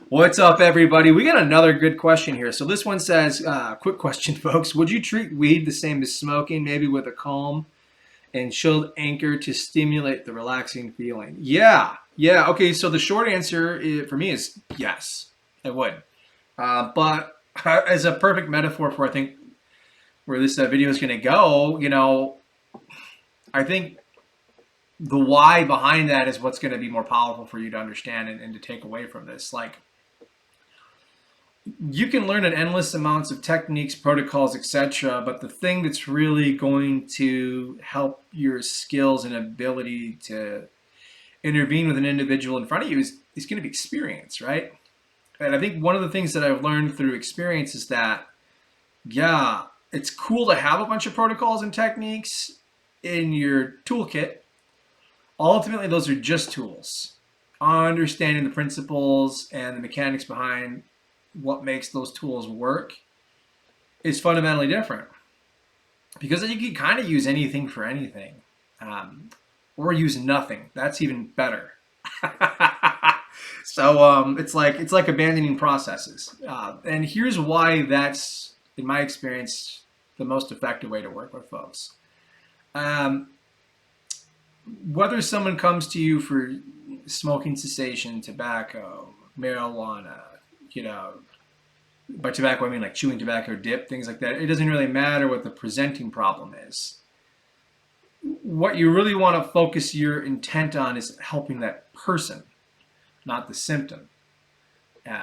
What's up, everybody? We got another good question here. So this one says, quick question, folks. Would you treat weed the same as smoking, maybe with a calm and chilled anchor to stimulate the relaxing feeling? Yeah. Yeah. Okay. So the short answer for me is yes, I would. But as a perfect metaphor for, I think, where this video is going to go, I think the why behind that is what's going to be more powerful for you to understand and to take away from this. Like, you can learn an endless amounts of techniques, protocols, etc. But the thing that's really going to help your skills and ability to intervene with an individual in front of you is going to be experience, right? And I think one of the things that I've learned through experience is that, yeah, it's cool to have a bunch of protocols and techniques in your toolkit. Ultimately, those are just tools. Understanding the principles and the mechanics behind what makes those tools work is fundamentally different, because then you can kind of use anything for anything, or use nothing. That's even better. So it's like abandoning processes, and here's why that's, in my experience, the most effective way to work with folks. Whether someone comes to you for smoking cessation, tobacco, marijuana, by tobacco I mean like chewing tobacco dip, things like that. It doesn't really matter what the presenting problem is. What you really want to focus your intent on is helping that person, not the symptom.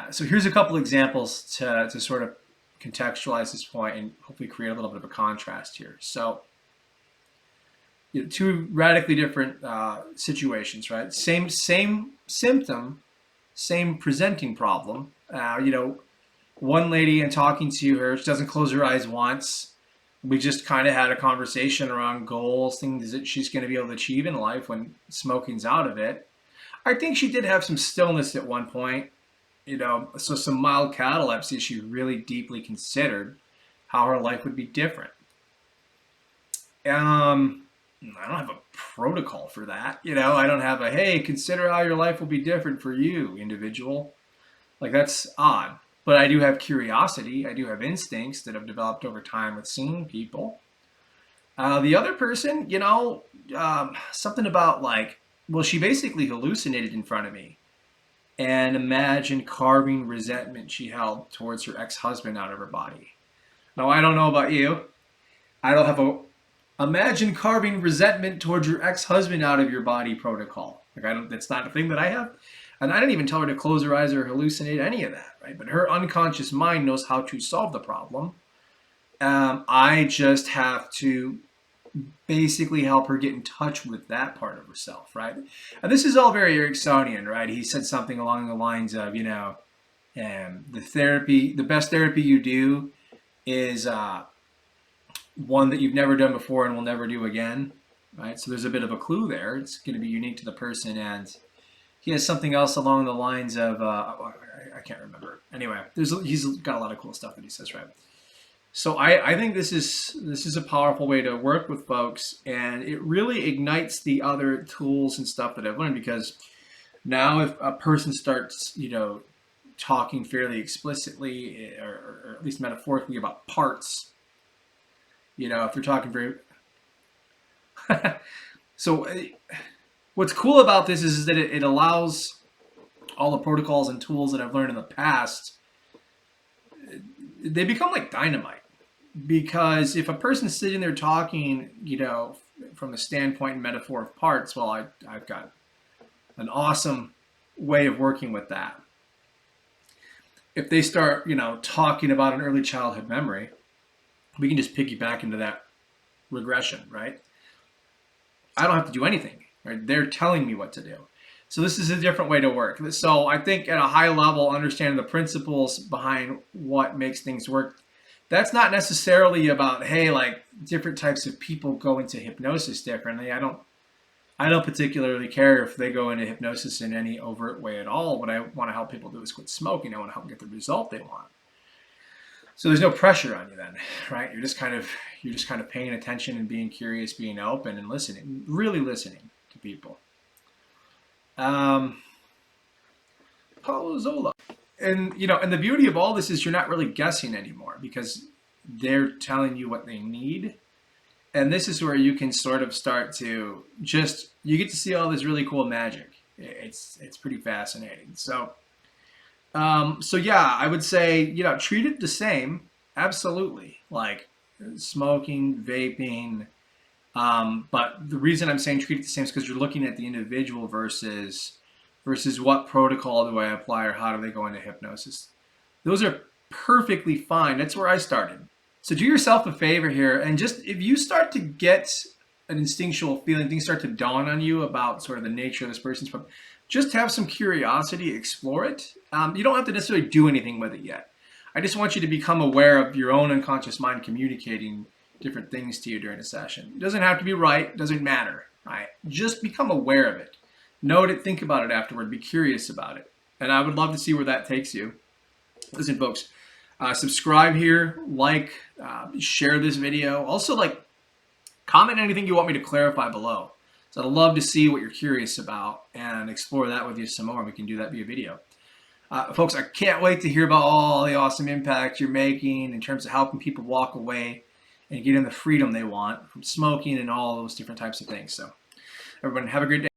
So here's a couple examples to sort of contextualize this point and hopefully create a little bit of a contrast here. So, two radically different situations, right? Same symptom, same presenting problem. One lady, and talking to her, she doesn't close her eyes once. We just kind of had a conversation around goals, things that she's going to be able to achieve in life when smoking's out of it. I think she did have some stillness at one point, so some mild catalepsy. She really deeply considered how her life would be different. I don't have a protocol for that. I don't have a, hey, consider how your life will be different for you, individual. Like, that's odd. But I do have curiosity. I do have instincts that have developed over time with seeing people. The other person, something about like, well, she basically hallucinated in front of me and imagined carving resentment she held towards her ex-husband out of her body. Now, I don't know about you. I don't have a imagine carving resentment towards your ex-husband out of your body protocol. Like, that's not a thing that I have. And I didn't even tell her to close her eyes or hallucinate any of that, right? But her unconscious mind knows how to solve the problem. I just have to basically help her get in touch with that part of herself, right? And this is all very Ericksonian, right? He said something along the lines of, the best therapy you do is one that you've never done before and will never do again, right? So there's a bit of a clue there. It's going to be unique to the person, and he has something else along the lines of, I can't remember. Anyway, he's got a lot of cool stuff that he says, right? So I think this is a powerful way to work with folks, and it really ignites the other tools and stuff that I've learned, because now if a person starts, talking fairly explicitly or at least metaphorically about parts, if they're talking very so what's cool about this is that it allows all the protocols and tools that I've learned in the past, they become like dynamite. Because if a person's sitting there talking, from the standpoint and metaphor of parts, well, I've got an awesome way of working with that. If they start, talking about an early childhood memory, we can just piggyback into that regression, right? I don't have to do anything, right? They're telling me what to do. So this is a different way to work. So I think at a high level, understanding the principles behind what makes things work, that's not necessarily about, hey, like different types of people go into hypnosis differently. I don't particularly care if they go into hypnosis in any overt way at all. What I want to help people do is quit smoking. I want to help them get the result they want. So there's no pressure on you then, right? You're just kind of paying attention and being curious, being open and listening, really listening to people. Paulo Zola. and the beauty of all this is you're not really guessing anymore because they're telling you what they need. And this is where you can sort of start to you get to see all this really cool magic. It's pretty fascinating. So yeah, I would say, treat it the same. Absolutely. Like smoking, vaping. But the reason I'm saying treat it the same is because you're looking at the individual versus what protocol do I apply or how do they go into hypnosis. Those are perfectly fine. That's where I started. So do yourself a favor here, and just if you start to get an instinctual feeling, things start to dawn on you about sort of the nature of this person's problem, just have some curiosity, explore it. You don't have to necessarily do anything with it yet. I just want you to become aware of your own unconscious mind communicating different things to you during a session. It doesn't have to be right, doesn't matter, right? Just become aware of it. Note it, think about it afterward, be curious about it. And I would love to see where that takes you. Listen, folks, subscribe here, share this video. Also, comment anything you want me to clarify below. So I'd love to see what you're curious about and explore that with you some more. We can do that via video. Folks, I can't wait to hear about all the awesome impact you're making in terms of helping people walk away and get in the freedom they want from smoking and all those different types of things. So everyone, have a great day.